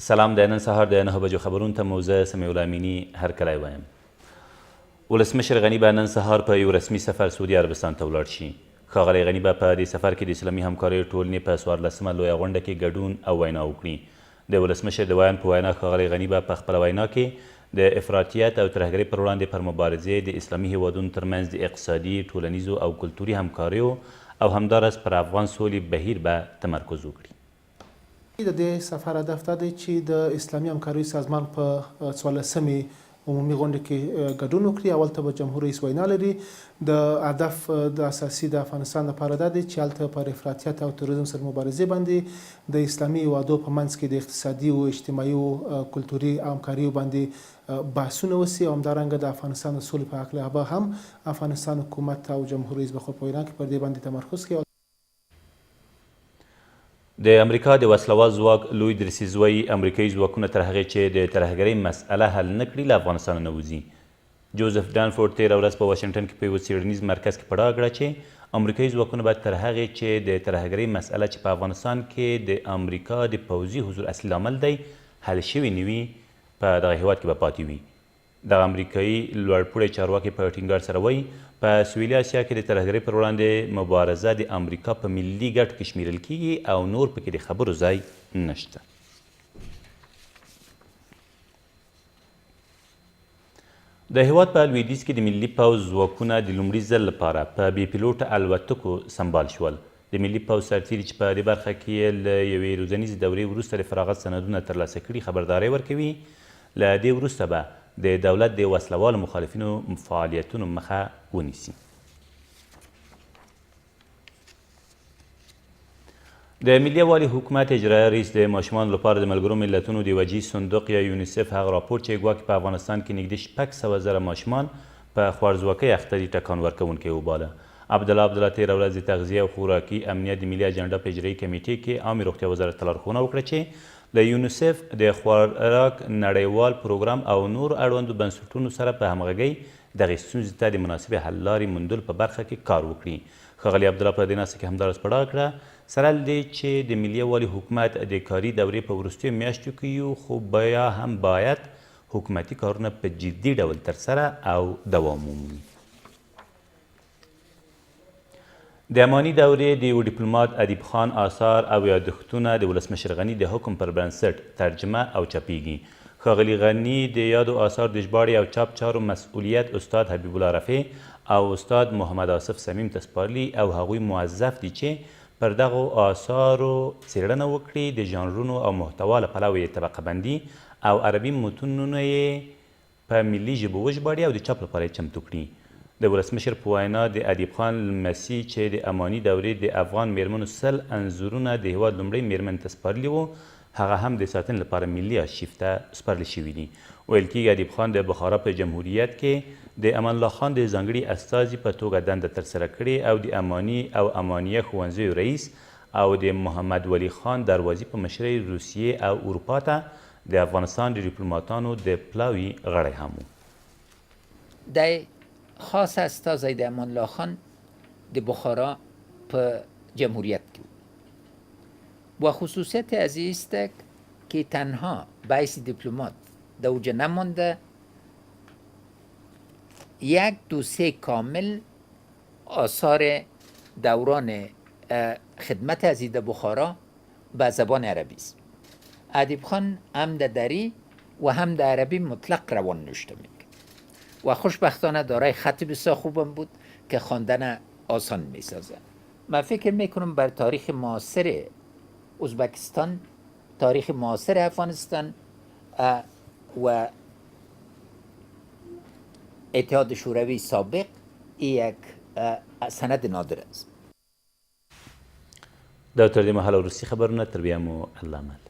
سلام د نن سهار د 9 بجو خبرونو ته مو زه سمیع الله امیني هرکلی وایم. ولسمشر غني به نن سهار په یو رسمي سفر سعودي عربستان ته ولاړ شي. ښاغلی غني به په دې سفر کې د اسلامي همکاریو ټولنې په 14مه لویه غونډه کې ګډون او وینا وکړي. د ولسمشر د ویان په وینا ښاغلی غني به په خپله وینا کې د افراطیت او ترهګرۍ پر وړاندې پر مبارزې د اسلامي هیوادونو ترمنځ د اقتصادي، ټولنیزو او کلتوري همکاریو او همداراز پر افغان سولې بهیر به تمرکز وکړي. د دې سفر هدف دا دی چې د اسلامي همکاریو سازمان په 14مې عمومي غونډه کې ګډون وکړي. اول ته به جمهور رئیس وینا لري. د هدف د اساسي د افغانستان لپاره دا دی چې هلته پر افراطیت او تروریزم سره مبارزې باندې د اسلامي هیوادو په منځ کې د اقتصادي او اجتماعي او کلتوري همکاریو باندې بحثونه وسي او همدارنګه د افغانستان د سولې په هکله به هم افغانستان حکومت او جمهور رئیس به خپل په وینا کې پر دې باندې تمرکز کوي. د امریکا د وسلوال ځواک لوی درسیزوی امریکایي ځواکونه تر هغې چې د ترهګرۍ مسئله حل نه کړي له افغانستانه نه وځي. جوزف ډانفورد تېره ورځ په واشنګټن کې په یوه څېړنیز مرکز کې پړاو کړه چې امریکایي ځواکونه به تر هغې چې د ترهګرۍ مسئله چې په افغانستان کې د امریکا د پوځي حضور اصلي لامل دی حل شوي نه وي په دغه هیواد کې به پاتې وي. دغه امریکایي لوړپوړی چارواکي په ټینګار سره وایي په سویلي اسیا کې د ترهګرۍ پر وړاندې مبارزه د امریکا په ملي ګټو کې شمیرل کیږي او نور پکې د خبرو ځای نشته. د هیواد په لویدیځ کې د ملي پوځ ځواکونه د لومړي ځل لپاره په بې پیلوټه الوتکو سمبال شول. د ملي پوځ سرتیري چې په دې برخه کې له یوې روزنیزې دورې وروسته د فراغت سندونه ترلاسه کړي خبرداری ورکوي. له دې وروسته به د دولت د وسلوالو مخالفینو فعالیتونو مخه ونیسي. د ملي یووالي حکومت اجرایه رئیس د ماشومانو لپاره د ملګرو ملتونو د وجهي صندوق یا یونیسف هغه راپور چې ګواکې په افغانستان کې نږدې 600,000 ماشومان په خوارځواکۍ اخته دي ټکان ورکوونکی وباله. عبدالله تېره ورځ د تغذیې او خوراکي امنیت د ملي اجنډا په اجرایي کمیټې کې عامې روغتیا وزارت ته لارښوونه وکړه چې له یونیسف د خوراک نړیوال پروګرام او نور اړوندو بنسټونو سره په همغږۍ دغې ستونزې ته د مناسبې حل لارې موندلو په برخه کې کار وکړي. ښاغلي عبدالله په دې ناسته کې همداراز پړاو کړه سره له دې چې د ملي یووالي حکومت د کاري دورې په وروستیو میاشتو کې یو خو بیا هم باید حکومتي کارونه په جدي ډول ترسره او دوام ومومي. د اماني دورې د یو ډیپلومات ادیب خان آثار او یادښتونه د ولسمشر غني د حکم پر بنسټ ترجمه او چاپیږي. ښاغلي غني د یادو آثار د ژباړې او چاپ چارو مسئولیت استاد حبیب الله رفیع او استاد محمد آصف صمیم ته سپارلي او هغوی موظف دي چې پر دغو آثارو څېړنه وکړي، د ژانرونو او محتوا له پلوه یې طبقه بندي او عربي متونونه یې په ملي ژبو وژباړي او د چاپ لپاره یې چمتو کړي. د ولسمشر په وینا د ادیب خان لمسي چې د اماني دورې د افغان میرمنو 100 انځورونه د هیواد لومړۍ میرمنې ته سپارلي وو هغه هم د ساتنې لپاره ملي آرشیف ته سپارل شوي دي. ویل کېږي ادیب خان د بخارا په جمهوریت کې د امان الله خان د ځانګړي استازي په توګه دنده ترسره کړې او د اماني او امانیه ښوونځیو رئیس او د محمد ولی خان دروازي په مشرۍ روسیې او اروپا ته د افغانستان د ډیپلوماتانو د پلاوي غړی هم و. خاص استازی د امان الله خان د بخارا په جمهوریت کې و خصوصیت از است که تنها به حیث دیپلمات در اوجه نمانده یک دوسیه کامل آثار دوران خدمت ازید بخارا به زبان عربی است. ادیب خان هم در دری و هم در عربی مطلق روان نوشته میکنه و خوشبختانه دارای خط بسیار خوبم بود که خواندن آسان میسازه. من فکر میکنم بر تاریخ معاصر ازبکستان، تاریخ معاصر افغانستان و اتحاد شوروی سابق یک سند نادر است. دا تر دې مهاله وروستي خبرونه تر بیا مو الله امان.